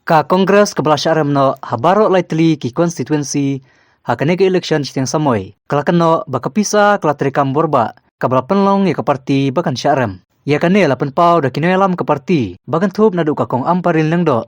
Ka Kongres Kepala Syarem no habaro lightly ki constituency hakane ke election siteng samoy. Kalakan no bakapisa kelatrikam borba kabla penlong ya ke parti bakan Syarem. Ya kane lapan pau da kino alam ke parti bakan thup nadu ka kong amparin lengdo.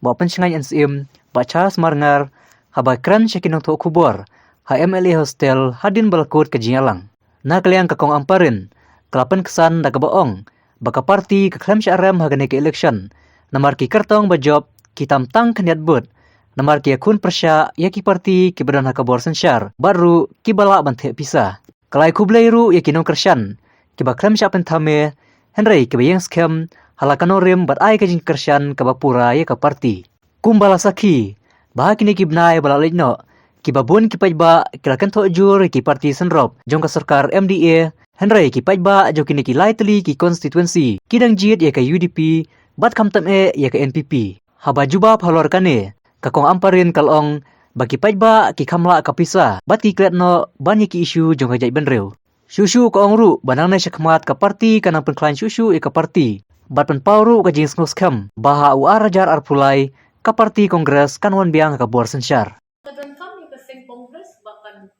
Ba pencengai NCM ba Charles Marngar haba kran syakinong tho kubor ha MLA hostel hadin balakut ke jingalang. Na kaliang ka kong amparin kelapan kesan da kebaong baka parti ke klem Syarem hakane ke election. Namar ki kartong ba job kitam tang kanyat bud namar ki akun persya ya ki parti ki badan hakabor sensyar baru ki bala banthe pisa kalai kublairu ya kinong kersyan ki bakram syapen thame henry ki bayang skem halakanorim bat ai kajing kersyan ka bapura ya ka parti kumbala sakhi bah kini ki bnai bala lejno ki babun ki pajba kilakan tho jur ki parti senrop jong ka sarkar MDA henry ki pajba jo kini ki lightly ki constituency kidang jit ya ka UDP bat kamtam ya ka NPP haba juba phalor kane kakong amparin kalong bagi pajba ki khamla kapisa bati kletno banyak ki isu jong hajai benreu susu ko ongru banang na syakmat ka parti kanang penklain susu ka parti bat pen pauru ka jing snus kam baha u arajar arpulai ka parti kongres kanwan biang ka bor sensyar kadang kami ka sing kongres bahkan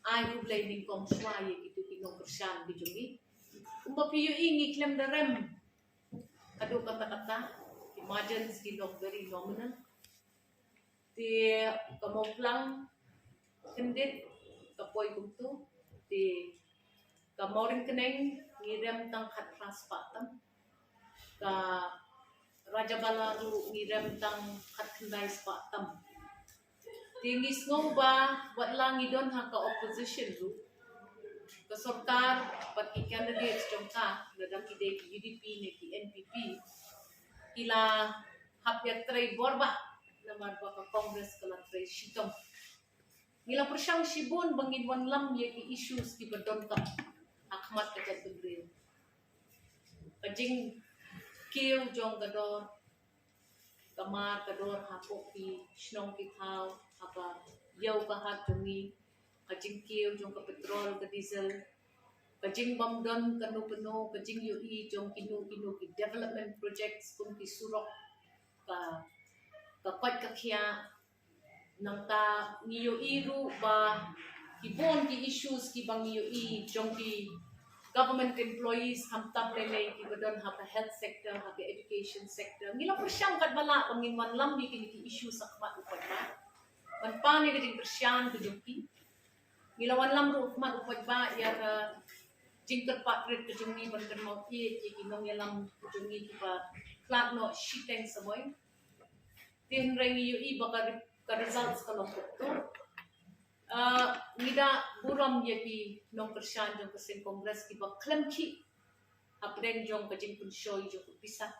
ay blaming kong sway itu kinong kersyan bijungi umpapiyo ingi klem darem kadu kata-kata margins kinong very nominal di kamoplang kendit kapoy kumtu di kamoring keneng ngirem tang khat transpatam ka Raja Balaru ngirem tang khat kendai spatam tingis ngo ba wat lang idon ha ka opposition ru ka sarkar pat ki candidates jongka dadang ki UDP ne ki NPP ila hapyat tray borba namar ba ka Congress kala tray shitom ila persyang shibun bangin wan lam ye ki issues ki badon ka akmat ka jat begril kajing kiu jong gador kamar kador hapo ki snong ki thau apa yau ka hat jungi kajing kiu jong ka petrol ka diesel kajing bamdon kanu penuh kajing UI jong kinu ki development projects kung ki surok ka kwat ka kya nang ka niyo iru ba kibon ki issues ki bang niyo I jong ki government employees hamtam lele ki badon ha ka health sector ha ka education sector ngila persyang kat bala pangin wan lam ni ki issues sa kmat upat ba man pa ni kading persyan ki jongki ngila wan lam ru kmat upat ba ya jingkat pak red kejungi berken mau ki kinong yalam kejungi kiba klat no shiteng samoy tin rengi UI baka ka results kalong to nida buram yaki nong kersyan jong kesin kongres kiba klem ki apreng jong kajing pun shoy jong pisa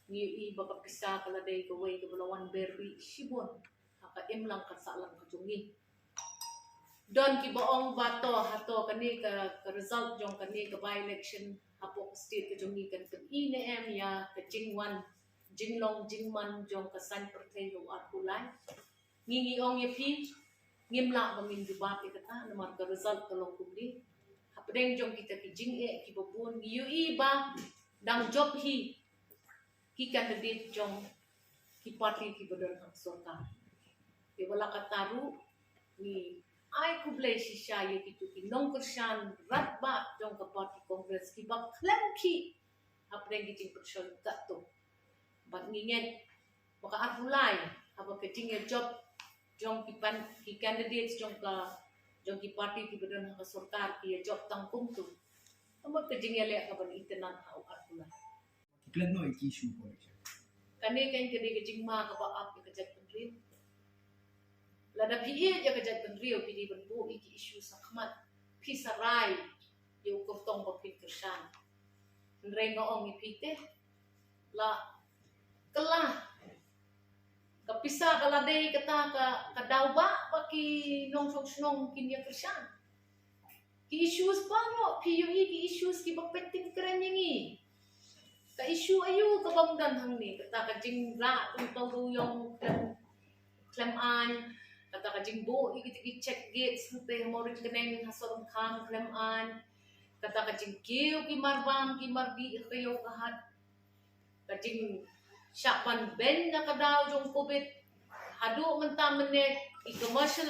ni UI baka pisa kala day ka way ka balawan berry shibon haka imlang ka salang kejungi don ki boong bato hato kani ka result jong kani ka by election hapo state ka jongi kan INM ya ka jingwan jinglong jingman jong ka san pertay no arkulay ngingi ong ye pi ngimla bangin debate kata namar ka result kalong kubli hapdeng jong kita ki jing ki babun UI ba dang job hi ki candidate jong ki party ki badon hak sorka di wala kataru ni ay kublay si siya yung ito kinong kersyan ratba jong ka party congress ki bak klem ki apreng giting persyon kato bak nginget baka arulay apa keting ya job jong ki pan ki candidates jong ki party ki bedon ka sarkar ki ya job tangkum tu amot keting ya le ka ban itenan ha arulay klem no iki issue ko kani kan keting ma ka ba ap ka jat pendrin lada piye ya kajat benrio pidi benbu iki isu sakmat pisarai yu kotong bapin kersan rengo ong ipite la kelah kapisa kala dei kata ka dauba baki nong snong kin ya kersan ki issues pano PUE ki issues ki bapetin keren yangi ka isu ayu ka bangdan hang ni kata ka jingra tung tau yung klem an kata kajing bo ikit check gates te morit keneng hasorong khang klem an kata kajing kiu ki marbam ki marbi kayo kahat kajing Siya man ben na kadaw yung COVID. Hado man taman commercial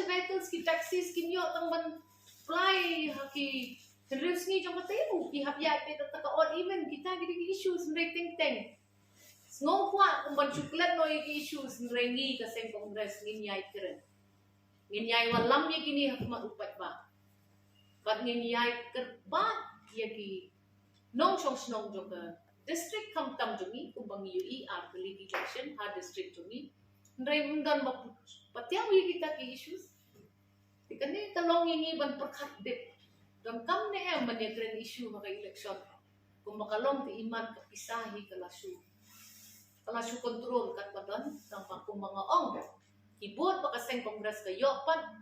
vehicles, ki taxis, kinyo tang man fly, ki terus ni jong katayong, ki hapyat ito takaon, even kita gini issues, may ting-ting. Ngong kwa, kung ban suklat no yung issues, nrengi kasi kongres, nginyay keren. Nginyay walam yung kini hakmat upat ba. But nginyay kerbat, yagi, nong nong jong district kam tam jungi kumbang UI ar beli election ha district jungi ndai mundan patiang yi kita ki issues tikane kalong ini ban perkat dip dam kam ne man ya kren issue maka election kum makalong ti iman kapisahi kalasu kontrol kat badan tampa kum mga ong ibot pakaseng kongres kayo pat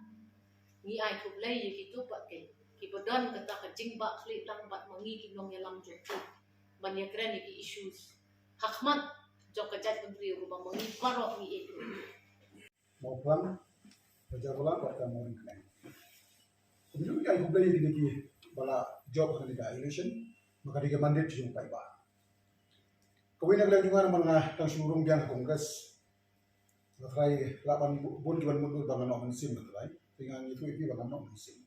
ni ay kublay yi kitu pat kay kibodan kata kajing ba kli lang bat mangi kinong yalam joko banyak keren iki issues hakmat jok kajat menteri rumah mengi barok ni itu Mau pulang, kerja pulang, pada mau ingin. Kemudian kita ikut lagi di bala job kan di election, maka dia mandate jumpa iba. Kemudian kita juga mana tang seluruh biang kongres, nakrai 8 bulan kiban mundur bangan orang sim nakrai, dengan itu bangan orang sim.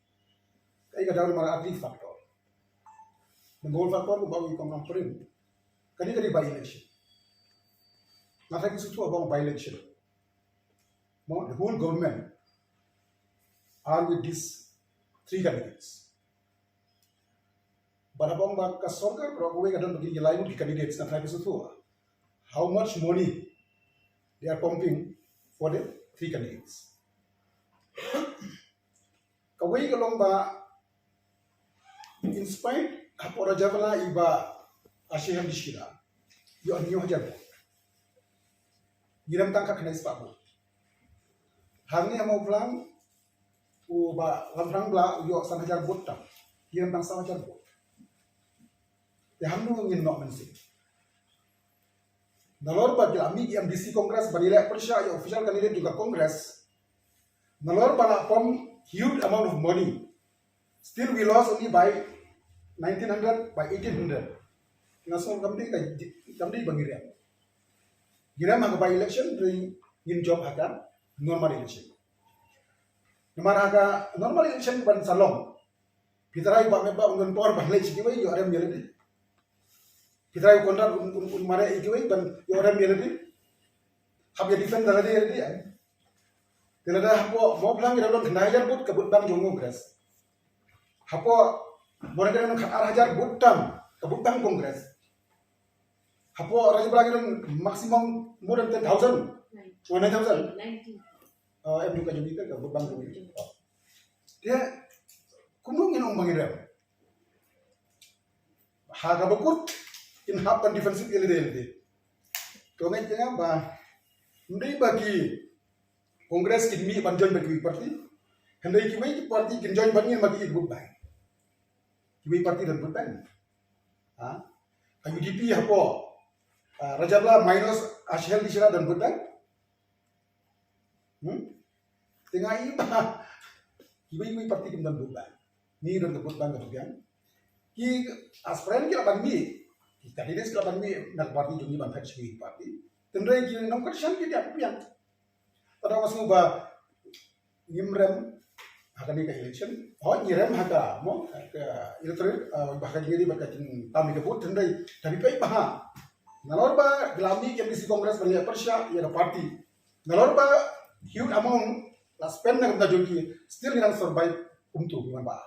Kaya kadang mana atlet faktor. Nembol faktor bawi kong amperin. Kani by election. Nakay kusutu abang by election. The whole government are with these 3 candidates. But abang ba kasorkar pero kuwe kadang begini lain di candidates nakay kusutu. How much money they are pumping for the 3 candidates. Kuwe kalong ba in spite Apora Javala iba Asyam dishkira. Yo anyo hajar. Giram tangka kena ispabu. Hangi mau pulang ba lamrang bla yo san hajar botta. Giram tang sa hajar bot. Ya hamnu ngin nok mensi. Nalor ba ami MDC Kongres banila persya ya official candidate juga Kongres. Nalor ba pom huge amount of money. Still we lost only by 1900 by 1800. National kamdi bangiram. Giram aga by election during in job aga normal election. Namar aga normal election ban salong. Pitrai ba meba ungon por ban lech giwe yo aram yeledi. Pitrai kontrak mare giwe ban yo aram yeledi. Habya defend dalade yeledi ay. Tilada hapo mo blang giram don najar but kabut bang jongo gres. Hapo Borang kan hajar butam kabutang kongres. Hapo raja belakang maximum more than 10,000. 9,000. Em juga jadi ke kabutang kongres. Dia kumungin orang bangiram. Haga bakut in hapan defensive ele. Kau ngai tengah bah. Ndai bagi kongres kini banjon bagi parti. Hendai kiwai parti kinjoin bangin bagi ibu bang. Kiwi parti dan berpen. UDP hapo Rajabla minus Ashel di dan berpen. Tengah iba kiwi parti dan berpen. Ni dan berpen kemudian. Ki aspiran kita bangmi. Kita ini sekarang bangmi nak parti jungi bangkat kiwi parti. Tendai ki nomor kerjaan kita pian. Pada masa ubah ngimrem akan di election, nyiram haka mo electoral bahkan jadi berkaitan kami kebut tendai tapi baik bah. Nalor ba gelami yang di kongres banyak persya ya parti. Nalor ba huge amount la spend nak kita joki still yang survive untuk gimana ba.